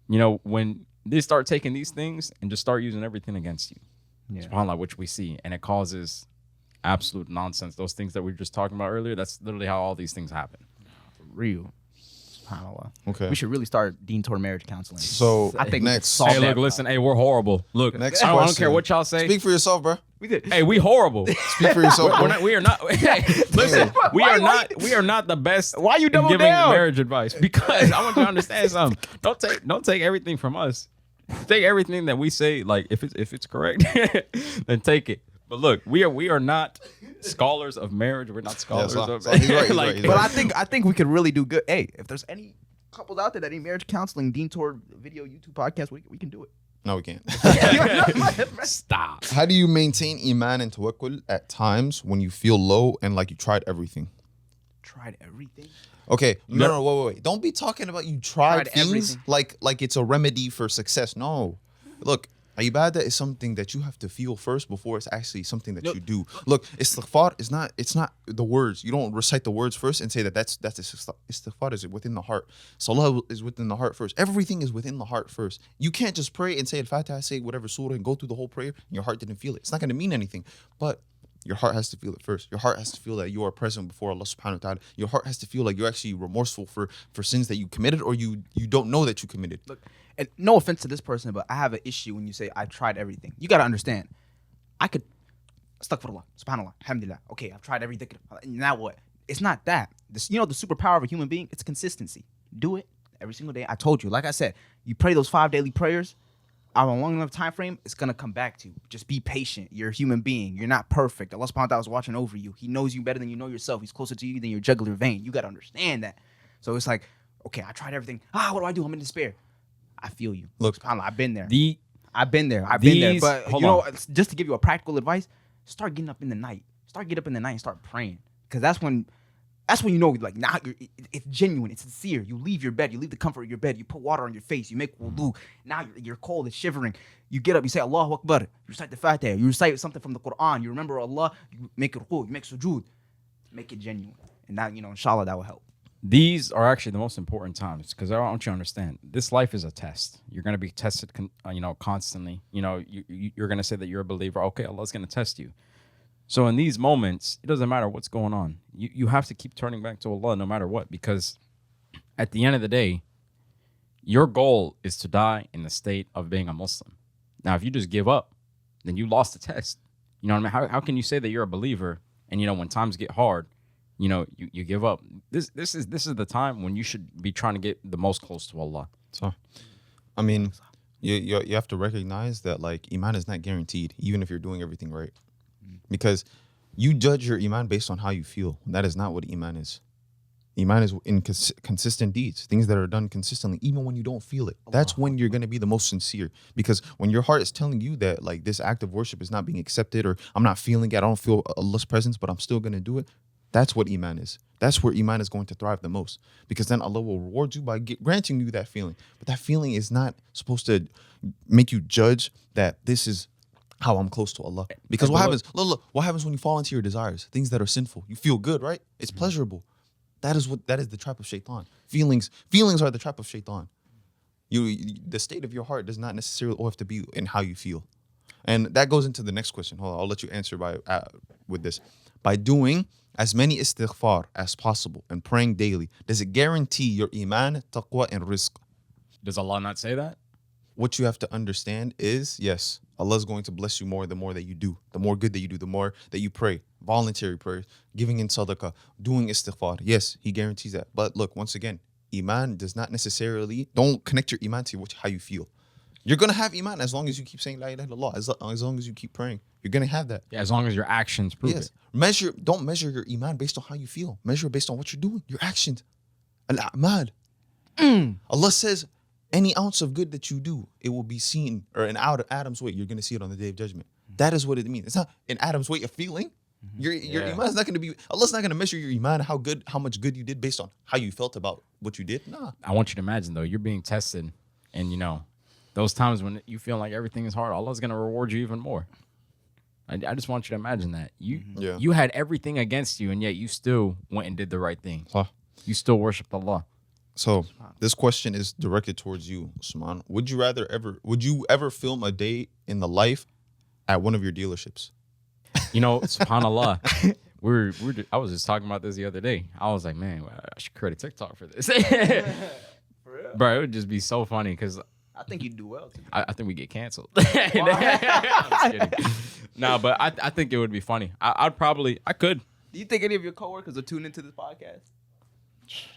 when they start taking these things and just start using everything against you, subhanAllah, which we see, and it causes absolute nonsense. Those things that we were just talking about earlier, that's literally how all these things happen. Real. SubhanAllah. Okay. We should really start DeenTour marriage counseling. So I think next, solve Hey, that look, listen, hey, we're horrible. Look, Next I don't question. care what y'all say. speak for yourself, bro. We did. Hey, we horrible. Speak for yourself, bro. We are not. Hey, listen, we Why- are why- not. We are not the best. Why you in double giving down? marriage advice? Because I want you to understand something. Don't take everything from us. Take everything that we say. Like if it's correct, then take it. But look, we are not scholars of marriage. We're not scholars so- of so he's right, he's right, he's But right. I think we could really do good. Hey, if there's any couples out there that need marriage counseling, DeenTour video, YouTube podcast, we can do it. No, we can't. Stop. How do you maintain iman and tawakkul at times when you feel low and like you tried everything? Tried everything. Okay, no, wait. Don't be talking about you tried Tried things everything. like it's a remedy for success. No, look, Ibadah is something that you have to feel first before it's actually something that you do. Look, istighfar is not, it's not the words. You don't recite the words first and say that's istighfar is within the heart. Salah is within the heart first. Everything is within the heart first. You can't just pray and say Al-Fatiha, say whatever surah and go through the whole prayer and your heart didn't feel it. It's not going to mean anything. But your heart has to feel it first. Your heart has to feel that you are present before Allah subhanahu wa ta'ala. Your heart has to feel like you're actually remorseful for sins that you committed or you don't know that you committed. Look, and no offense to this person, but I have an issue when you say I tried everything. You got to understand. I could, astaghfirullah, subhanallah, alhamdulillah. Okay, I've tried everything. Now what? It's not that. This, the superpower of a human being, it's consistency. Do it every single day. I told you, like I said, you pray those 5 daily prayers. On a long enough time frame, it's gonna come back to you. Just be patient. You're a human being. You're not perfect. Allah subhanahu wa ta'ala is watching over you. He knows you better than you know yourself. He's closer to you than your jugular vein. You gotta understand that. So it's like, okay, I tried everything. What do? I'm in despair. I feel you. Look, SubhanAllah, I've been there. I've been there. But just to give you a practical advice, start getting up in the night. And start praying. Because that's when you know, like, now it's genuine, it's sincere. You leave your bed, you leave the comfort of your bed, you put water on your face, you make wudu. Now you're cold, it's shivering. You get up, you say Allahu Akbar, you recite the Fatiha, you recite something from the Quran, you remember Allah, you make ruku, you make sujood. Make it genuine. And that, inshallah, that will help. These are actually the most important times because I want you to understand, this life is a test. You're going to be tested, constantly. You're going to say that you're a believer. Okay, Allah's going to test you. So in these moments, it doesn't matter what's going on. You have to keep turning back to Allah no matter what, because at the end of the day, your goal is to die in the state of being a Muslim. Now, if you just give up, then you lost the test. You know what I mean? How can you say that you're a believer and, when times get hard, you give up? This is the time when you should be trying to get the most close to Allah. So, I mean, you have to recognize that, like, Iman is not guaranteed, even if you're doing everything right. Because you judge your Iman based on how you feel. That is not what Iman is. Iman is in consistent deeds, things that are done consistently, even when you don't feel it. That's when you're going to be the most sincere. Because when your heart is telling you that, like, this act of worship is not being accepted, or I'm not feeling it, I don't feel Allah's presence, but I'm still going to do it. That's what Iman is. That's where Iman is going to thrive the most. Because then Allah will reward you by granting you that feeling. But that feeling is not supposed to make you judge that this is how I'm close to Allah. Because what happens? Look, what happens when you fall into your desires? Things that are sinful. You feel good, right? It's pleasurable. That is the trap of shaitan. Feelings are the trap of shaitan. The state of your heart does not necessarily have to be in how you feel. And that goes into the next question. Hold on, I'll let you answer with this. By doing as many istighfar as possible and praying daily, does it guarantee your iman, taqwa, and rizq? Does Allah not say that? What you have to understand is, yes, Allah is going to bless you more the more that you do, the more good that you do, the more that you pray, voluntary prayers, giving in sadaqah, doing istighfar. Yes, He guarantees that. But look, once again, Iman does not necessarily, don't connect your Iman to how you feel. You're going to have Iman as long as you keep saying La ilaha illallah, as long as you keep praying. You're going to have that. Yeah, as long as your actions prove it. Don't measure your Iman based on how you feel. Measure it based on what you're doing, your actions. Al-a'mal. Allah says, any ounce of good that you do, it will be seen, or in Adam's weight, you're going to see it on the Day of Judgment. That is what it means. It's not in Adam's weight of feeling. Your Iman is not going to be, Allah's not going to measure your Iman, how much good you did based on how you felt about what you did. Nah. I want you to imagine, though, you're being tested, and those times when you feel like everything is hard, Allah's going to reward you even more. I just want you to imagine that. You had everything against you, and yet you still went and did the right thing. Huh. You still worshiped Allah. So this question is directed towards you, Usman. Would you ever film a day in the life at one of your dealerships? SubhanAllah. I was just talking about this the other day. I was like, man, I should create a TikTok for this. For real? Bro, it would just be so funny because I think you'd do well. I think we get canceled. I'm just kidding. No, but I think it would be funny. I could. Do you think any of your coworkers are tuned into this podcast?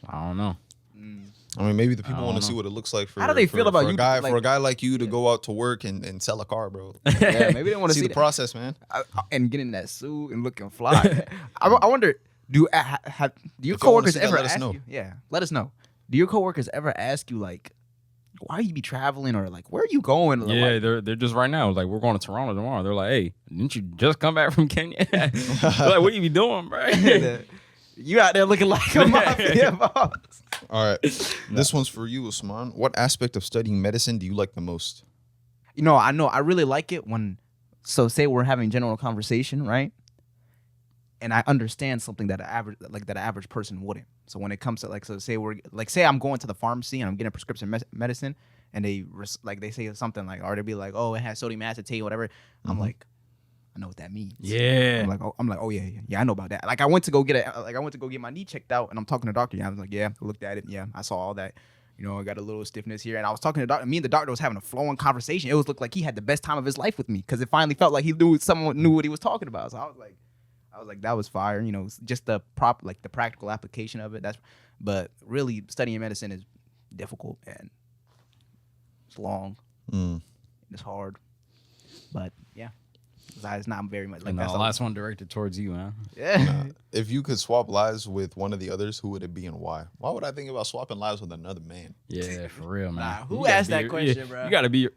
I don't know. I mean, maybe the people want to see what it looks like for how do they feel about you, for a guy like you to go out to work and sell a car, bro. Yeah, maybe they want to see the process, man. And get in that suit and looking fly. I wonder, do your coworkers ever ask you? Yeah, let us know. Do your coworkers ever ask you, like, why you be traveling, or like, where are you going? Yeah, they're just right now. Like, we're going to Toronto tomorrow. They're like, hey, didn't you just come back from Kenya? Like, what you be doing, bro? You out there looking like a mafia boss. All right. This one's for you, Usman. What aspect of studying medicine do you like the most? You know, I really like it when, so say we're having general conversation, right? And I understand something that an average person wouldn't. So when it comes to like, so say I'm going to the pharmacy and I'm getting prescription medicine, and they say something like, or they be like, oh, it has sodium acetate, whatever. I'm like, I know what that means. Yeah. I'm like, oh yeah, I know about that. Like I went to go get my knee checked out, and I'm talking to the doctor. Yeah, I was like, yeah, I looked at it. Yeah, I saw all that. You know, I got a little stiffness here, and I was talking to the doctor. Me and the doctor was having a flowing conversation. It looked like he had the best time of his life with me because it finally felt like someone knew what he was talking about. So I was like, that was fire. You know, just the practical application of it. But really, studying medicine is difficult and it's long. It's hard, but yeah, it's not very much. Like And the that's last one directed towards you, huh? Yeah. If you could swap lives with one of the others, who would it be and why? Why would I think about swapping lives with another man? Yeah, for real, man. Nah, who You gotta asked be that question, yeah, bro? You gotta be. You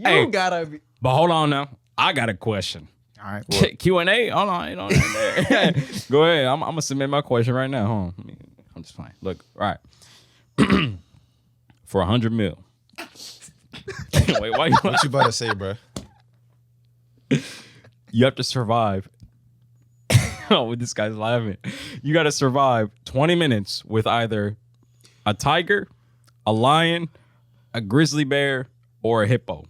Hey, gotta be. but hold on now. I got a question. All right. Q&A. Hold on. You know, go ahead. I'm gonna submit my question right now. Hold on. I'm just playing. Look, all right. For 100 mil. Wait, why? What you about to say, bro? You have to survive. Oh, this guy's laughing. You got to survive 20 minutes with either a tiger, a lion, a grizzly bear, or a hippo.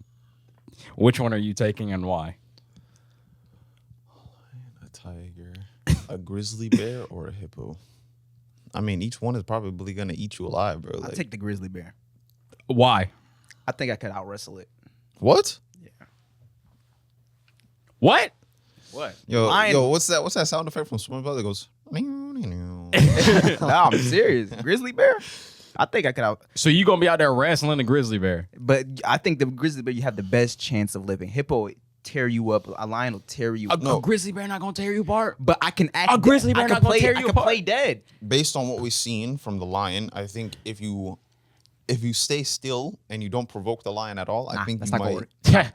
Which one are you taking and why? A tiger, a grizzly bear, or a hippo? I mean, each one is probably gonna eat you alive, bro. I'll take the grizzly bear. Why? I think I could out wrestle it. What? Yeah. What? What? Yo, what's that sound effect from SpongeBob that goes? No, I'm serious. Grizzly bear? I think I could out. So you gonna be out there wrestling a grizzly bear? But I think the grizzly bear, you have the best chance of living. Hippo will tear you up. A lion will tear you up. A grizzly bear not gonna tear you apart? But I can act. A grizzly bear I not can gonna play. tear I you can apart? play dead. Based on what we've seen from the lion, I think if you stay still and you don't provoke the lion at all, I think that's you not gonna might. work.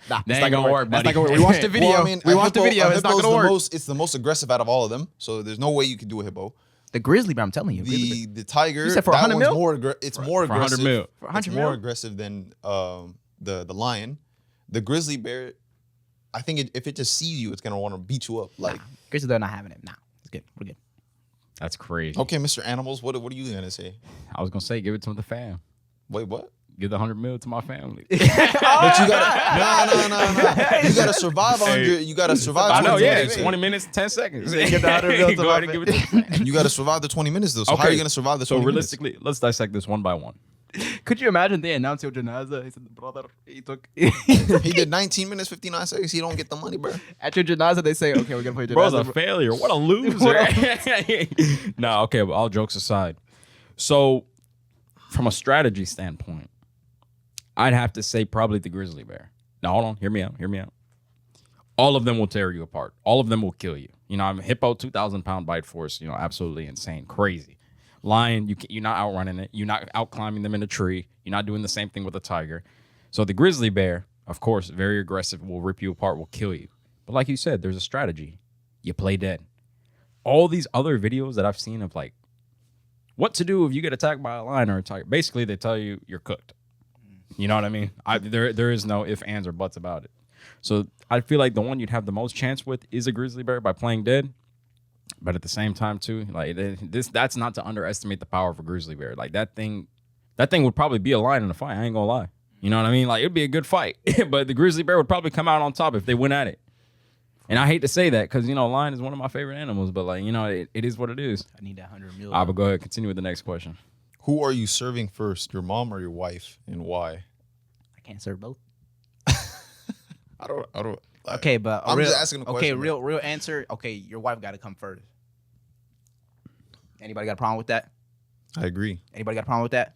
That ain't gonna work, That's buddy. not gonna work. We watched the video. Well, I mean, we a watched the hippo- video. a It's not hippo's gonna work. It's the most aggressive out of all of them. So there's no way you could do a hippo. The grizzly bear, I'm telling you. Grizzly bear. The tiger, You said for that 100 one's mil? more it's more For 100 aggressive. mil. For 100 It's mil? more aggressive than the lion. The grizzly bear, I think if it just sees you, it's gonna want to beat you up. Like, Grizzly bear not having it. Nah, it's good. We're good. That's crazy. okay, Mr. Animals, what are you gonna say? I was gonna say give it to the fam. Wait, what? Give the 100 mil to my family. But you gotta no. You gotta survive 100. You gotta survive. I know, 20 yeah. minutes. It's 20 minutes, 10 seconds. Get the 100 mil to Go my ahead and give it to You gotta survive the 20 minutes though. So how are you gonna survive the 20 So minutes? realistically, let's dissect this one by one. Could you imagine they announced your janaza? He said, the brother, he took. He did 19 minutes 59 seconds. He don't get the money, bro. At your janaza, they say, okay, we're gonna play your Bro's janaza. a failure. What a loser. No, okay, but all jokes aside. So, from a strategy standpoint, I'd have to say probably the grizzly bear. Now, hold on. Hear me out. All of them will tear you apart. All of them will kill you. You know, I'm a hippo, 2,000-pound bite force. You know, absolutely insane, crazy. Lion, you're not outrunning it. You're not out climbing them in a tree. You're not doing the same thing with a tiger. So the grizzly bear, of course, very aggressive, will rip you apart, will kill you. But like you said, there's a strategy. You play dead. All these other videos that I've seen of like what to do if you get attacked by a lion or a tiger, basically they tell you you're cooked. You know what I mean? There is no ifs, ands, or buts about it. So I feel like the one you'd have the most chance with is a grizzly bear by playing dead. But at the same time, too, like that's not to underestimate the power of a grizzly bear. Like that thing would probably be a lion in a fight. I ain't gonna lie. You know what I mean? Like it'd be a good fight. But the grizzly bear would probably come out on top if they went at it. And I hate to say that because, you know, lion is one of my favorite animals. But like, you know, it is what it is. I need that 100 mil. But go ahead, continue with the next question. Who are you serving first, your mom or your wife, and why? I can't serve both. I don't. Okay, but I'm just asking a question. Okay, real answer. Okay, your wife got to come first. Anybody got a problem with that? I agree. Anybody got a problem with that?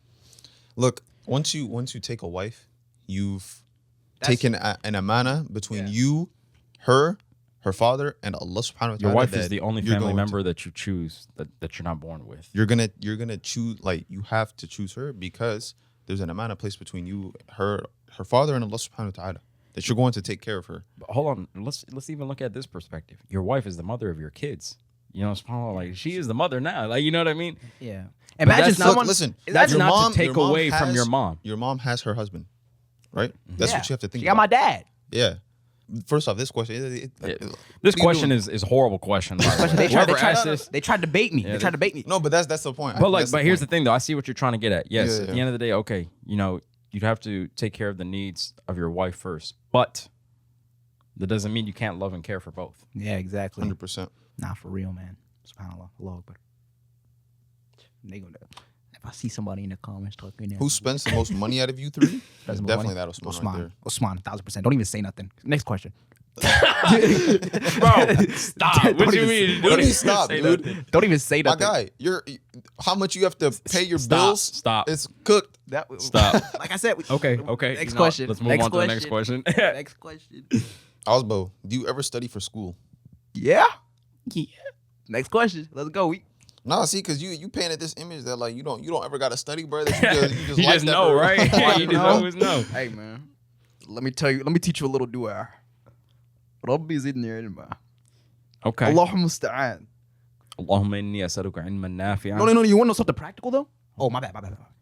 Look, once you take a wife, you've taken an amana between you, her father, and Allah subhanahu wa ta'ala. Your wife is that the only you're family going member that you choose that you're not born with. You're gonna choose, like, you have to choose her because there's an amana placed between you, her father, and Allah subhanahu wa ta'ala that you're going to take care of her. But hold on, let's even look at this perspective. Your wife is the mother of your kids. You know, subhanAllah, like she is the mother now. Like, you know what I mean? Yeah. Imagine Imagine someone. someone. Listen, That's your not mom- to take your mom away from has- your mom. Your mom has her husband. right? That's what you have to think She got about. my dad. Yeah. First off, this question. This what are you question doing? is a horrible question. By the way. They Whoever tried asked this. they tried to bait me. Yeah, They tried to bait me. No, but that's the point. But like, That's but here's the thing though. I see what you're trying to get at. Yes, Yeah, at yeah. the end of the day, okay, you know, you'd have to take care of the needs of your wife first, but that doesn't mean you can't love and care for both. Yeah, exactly. 100%. Nah, for real, man. SubhanAllah. Allah Akbar. They gonna. If I see somebody in the comments talking, Who spends the most money out of you three? Spends more Definitely money? that Osman right there. Osman, 1,000%. Don't even say nothing. Next question. Bro, stop. What Don't you even- mean? What do you even stop, say dude? nothing. Don't even say My nothing. guy, how much you have to pay your Stop, bills? stop. It's cooked. Stop. Like I said. Okay. Next You know, question. Let's move Next on to the next question. Next question. Osbo, do you ever study for school? Yeah. Yeah. Next question. Let's go. No, see, because you painted this image that like you don't ever got to study, bro. That you just You like just that know, for- right? Yeah, You just know. always know. Hey, man. Let me teach you a little dua. ربي زدني علما. Okay. اللهم المستعان. اللهم إني أسألك علما نافعا. No. You want to know something practical though? Oh, my bad.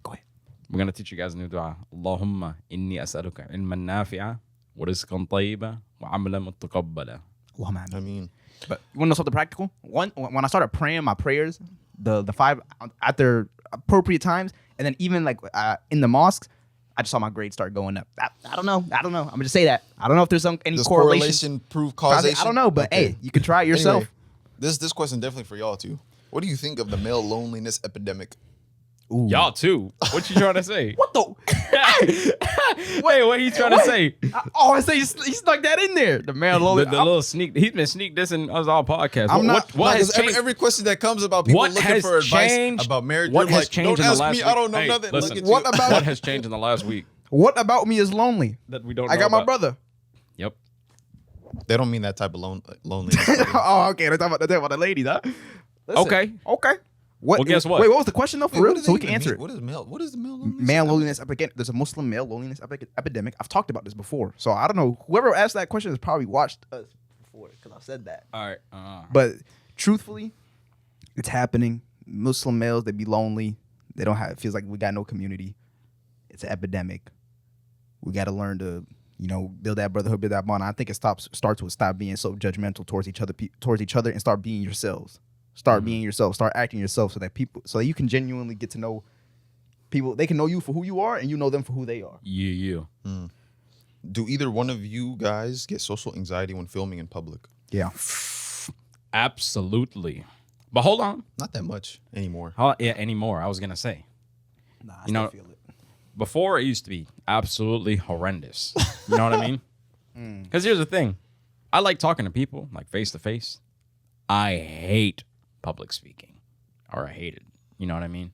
Go ahead. We're gonna teach you guys a new dua. اللهم إني أسألك علما نافعا ورزقا طيبا وعملا متقبلا. اللهم I mean, But you want to know something practical? When I started praying my prayers, the 5 at their appropriate times, and then even like in the mosques, I just saw my grades start going up. I don't know. I'm gonna just say that. I don't know if there's any does correlation. correlation prove causation? I don't know, but Okay. hey, you can try it yourself. Anyway, this question definitely for y'all too. What do you think of the male loneliness epidemic? Ooh. Y'all too. What you trying to say? What the? Wait, what he trying to say? Oh, I say he stuck that in there. The man, The little sneak. He's been sneak dissing us all podcasts. I'm not- What has changed? Every question that comes about people What looking has for advice changed? about marriage, What you're has like, changed don't in the ask last me. week? I don't know Hey, nothing. listen. Look at What you. about What has changed in the last week what about me is lonely? that we don't? I know got my about? brother. Yep. They don't mean that type of loneliness. Oh, okay. They're talking about the ladies, huh? Listen, Okay. Okay. What? Well, guess what? Wait, what was the question though? For Wait, what real, does so that we can even answer mean? it. What is the male loneliness? Male loneliness epidemic. There's a Muslim male loneliness epidemic. I've talked about this before, so I don't know. Whoever asked that question has probably watched us before because I've said that. All right. But truthfully, it's happening. Muslim males, they be lonely. They don't have. It feels like we got no community. It's an epidemic. We got to learn to, build that brotherhood, build that bond. I think it starts with stop being so judgmental towards each other, and start being yourselves. Start being yourself. Start acting yourself, so that you can genuinely get to know people. They can know you for who you are, and you know them for who they are. Yeah. Do either one of you guys get social anxiety when filming in public? Yeah. Absolutely. But hold on. Not that much anymore. Yeah, anymore. I was gonna say. Nah, I You know- feel it. Before it used to be absolutely horrendous. You know what I mean? Because here's the thing. I like talking to people like face to face. I hate public speaking, or I hate it. You know what I mean?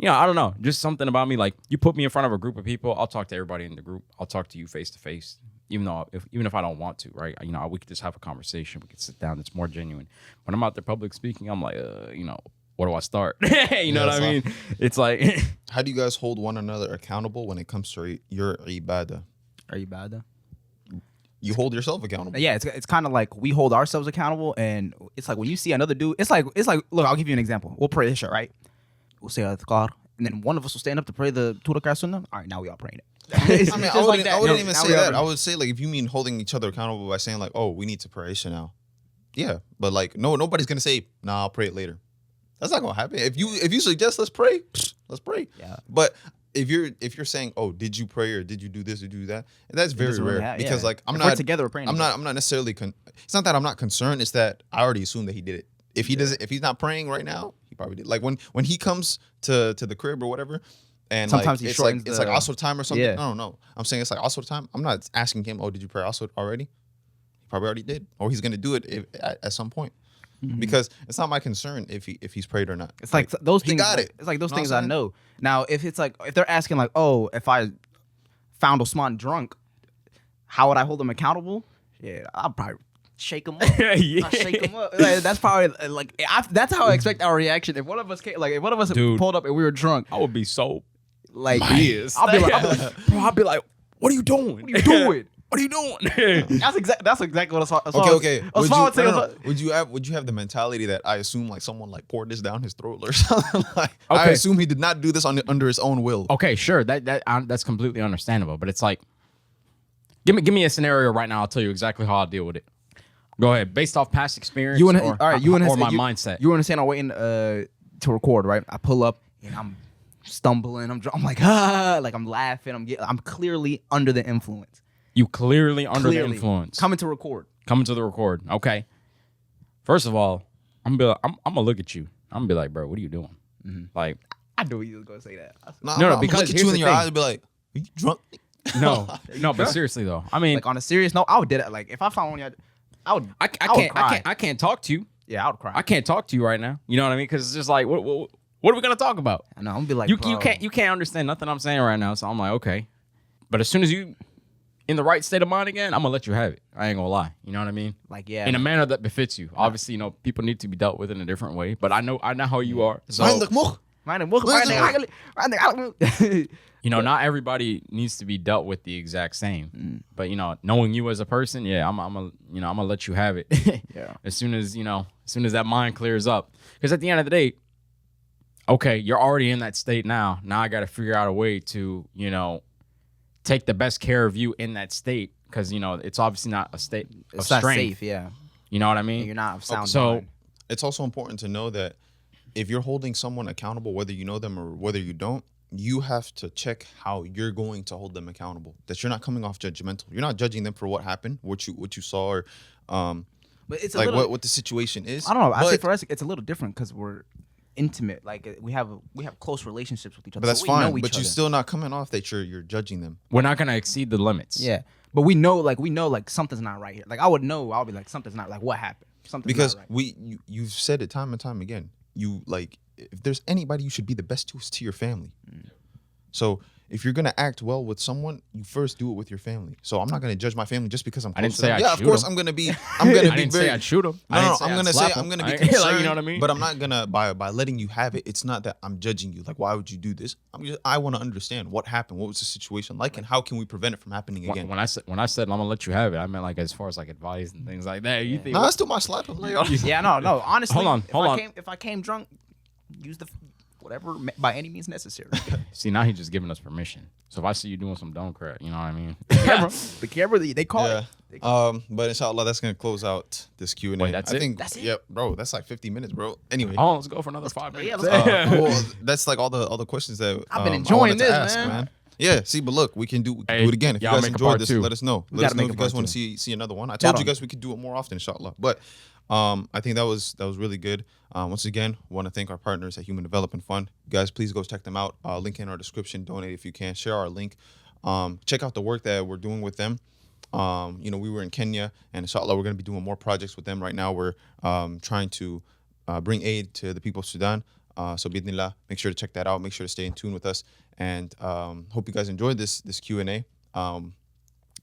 I don't know. Just something about me. Like you put me in front of a group of people, I'll talk to everybody in the group. I'll talk to you face to face, even if I don't want to, right? We could just have a conversation. We could sit down. It's more genuine. When I'm out there public speaking, I'm like, where do I start? You know what I mean? It's like, How do you guys hold one another accountable when it comes to your ibadah? Are you bad though? You hold yourself accountable. Yeah, it's kind of like we hold ourselves accountable, and it's like when you see another dude, it's like look, I'll give you an example. We'll pray this shit, right? We'll say adhkar, and then one of us will stand up to pray the 2 rakat sunnah. All right, now we all praying it. I mean, I wouldn't even Now say we all that. praying. I would say like if you mean holding each other accountable by saying like, oh, we need to pray Isha now. Yeah, but like nobody's gonna say, nah, I'll pray it later. That's not gonna happen. If you suggest let's pray, let's pray. Yeah. But if you're saying, oh, did you pray or did you do this or do that? That's very doesn't rare really happen, because yeah. like I'm If not we're together, we're praying I'm together. not necessarily. It's not that I'm not concerned. It's that I already assume that he did it. If he doesn't, if he's not praying right now, he probably did. Like when he comes to the crib or whatever, and Sometimes like, he it's like shortens it's like the- asr time or something. Yeah. No. I'm saying it's like asr time. I'm not asking him, oh, did you pray asr already? He probably already did, or he's gonna do it at some point. Because it's not my concern if he's prayed or not. It's like those he things. got like, it. It's like those Know what things I'm I saying? know. Now, if they're asking like, oh, if I found Osman drunk, how would I hold him accountable? Yeah, I'll probably shake him up. Yeah. I'll shake him up. Like, that's probably like that's how I expect our reaction. If one of us Dude. pulled up and we were drunk, I would be so like pissed. I'll be like, bro, I'll be like, what are you doing? what are you doing? What are you doing? That's exactly what I Okay. Osman would say. Would you have the mentality that I assume like someone like poured this down his throat or something? Like I Okay. assume he did not do this under his own will. Okay, sure. That's completely understandable. But it's like, Give me a scenario right now. I'll tell you exactly how I'll deal with it. Go ahead. Based off past experience You and or, all right, you and or my mindset. You understand? I'm waiting to record, right? I pull up and I'm stumbling. I'm like, like I'm laughing. I'm clearly under the influence. You clearly under the influence. Coming to record. Coming to the record. Okay. First of all, I'm gonna look at you. I'm gonna be like, bro, what are you doing? Like, I knew you was gonna say that. No, because look at here's you the in your thing. eyes and be like, "Are you drunk?" no, but seriously though, I mean, Like on a serious note, I would do that. Like if I found one, I would. I would cry. can't talk to you. Yeah, I would cry. I can't talk to you right now. You know what I mean? Because it's just like, what are we gonna talk about? I know. I'm gonna be like, You bro. you can't understand nothing I'm saying right now. So I'm like, okay. But as soon as you in the right state of mind again, I'm gonna let you have it. I ain't gonna lie. You know what I mean? Like, yeah. In a manner that befits you. Obviously, you know, people need to be dealt with in a different way. But I know how you are. So you know, not everybody needs to be dealt with the exact same. But you know, knowing you as a person, yeah, I'm gonna let you have it. Yeah. As soon as that mind clears up. Because at the end of the day, okay, you're already in that state now. Now I got to figure out a way to, you know, take the best care of you in that state. Because, you know, it's obviously not a state of It's not strength. safe. Yeah. You know what I mean? You're not of sound So mind. It's also important to know that if you're holding someone accountable, whether you know them or whether you don't, you have to check how you're going to hold them accountable. That you're not coming off judgmental. You're not judging them for what happened, what you saw, or But it's a like little, what the situation is. I don't know. I say But- for us, it's a little different because we're intimate. Like we have close relationships with each other. But that's so we know fine. each But you're other. still not coming off that you're judging them. we're not going to exceed the limits. Yeah. But we know like something's not right here. Like I would know. I'll be like something's not like what happened. Something's Because not right. you've said it time and time again. You like if there's anybody you should be the best to is to your family. So if you're gonna act well with someone, you first do it with your family. So I'm not gonna judge my family just because I'm I close didn't to say them. I'd Yeah, of shoot course 'em. I'm gonna be I didn't say I'd shoot him. No, I'm gonna say I'm gonna be concerned. Like, you know what I mean? But I'm not gonna by letting you have it. It's not that I'm judging you. Like, why would you do this? I want to understand what happened. What was the situation like, and how can we prevent it from happening again? When I said I'm gonna let you have it, I meant like as far as like advice and things like that. You think No, that's still my slap. I'm like, Yeah, no. Honestly, Hold on. If I came drunk, use the whatever by any means necessary. see, now he's just giving us permission. So if I see you doing some dumb crap, you know what I mean? The camera, they caught yeah. it. But inshallah, that's gonna close out this Q&A. Wait, that's I it? think, That's it? Yep, bro. That's like 50 minutes, bro. Anyway. Oh, let's go for another 5 minutes. Yeah, let's go. Well, that's like all the questions that I've been I enjoying wanted to this, ask, man. Yeah, see, but look, we can do Hey, it again. If you y'all guys make a enjoyed part this, two. let us know. We Let us gotta know make if a you guys part want to two. see another one. I That told you one. guys we could do it more often, inshallah. But I think that was really good. Once again, want to thank our partners at Human Development Fund. You guys, please go check them out. Link in our description. Donate if you can. Share our link. Check out the work that we're doing with them. You know, we were in Kenya, and inshallah, we're going to be doing more projects with them. Right now, we're trying to bring aid to the people of Sudan. So, bidnillah, make sure to check that out. Make sure to stay in tune with us. And hope you guys enjoyed this Q&A.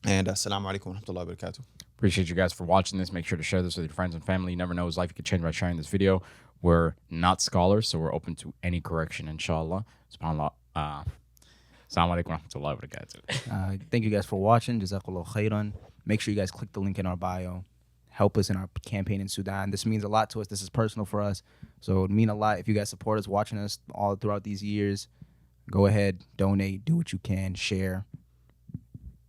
And assalamu alaikum wa rahmatullahi wa barakatuh. Appreciate you guys for watching this. Make sure to share this with your friends and family. You never know his life. You could change by sharing this video. We're not scholars, so we're open to any correction, inshallah. SubhanAllah. Assalamu alaikum wa rahmatullahi wa barakatuh. Thank you guys for watching. Jazakallah khairan. Make sure you guys click the link in our bio. Help us in our campaign in Sudan. This means a lot to us. This is personal for us. So it would mean a lot if you guys support us, watching us all throughout these years. Go ahead, donate, do what you can, share.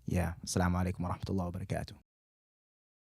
Yeah. Assalamu alaikum wa rahmatullahi wa barakatuh.